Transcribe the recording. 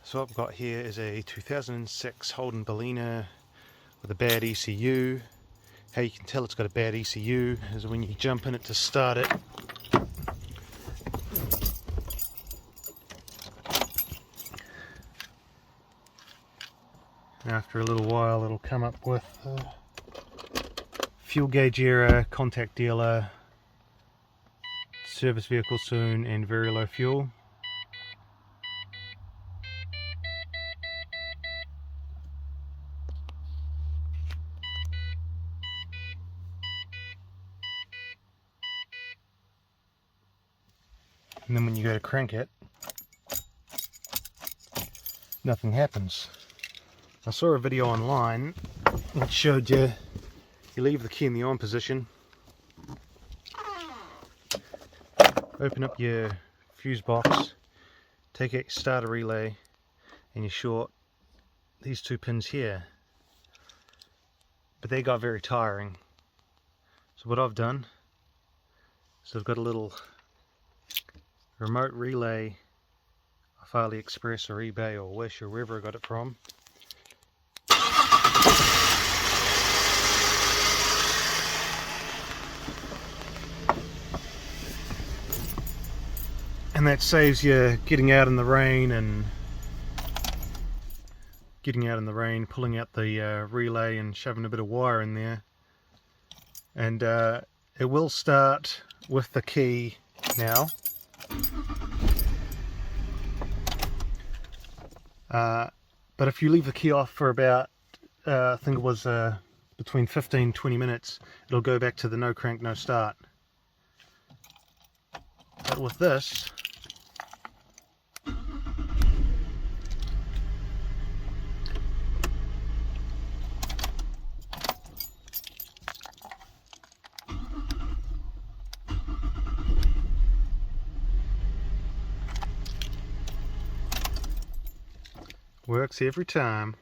So what I've got here is a 2006 Holden Berlina with a bad ECU. How you can tell it's got a bad ECU is when you jump in it to start it. After a little while it'll come up with fuel gauge error, contact dealer, service vehicle soon, and very low fuel. And then when you go to crank it, nothing happens. I saw a video online which showed you leave the key in the on position, open up your fuse box, take out your starter relay, and you short these two pins here. But they got very tiring. So what I've done is I've got a little remote relay off AliExpress or eBay or Wish or wherever I got it from. And that saves you getting out in the rain pulling out the relay and shoving a bit of wire in there. And it will start with the key now. But if you leave the key off for about, I think it was between 15-20 minutes, it'll go back to the no crank, no start. But with this, works every time.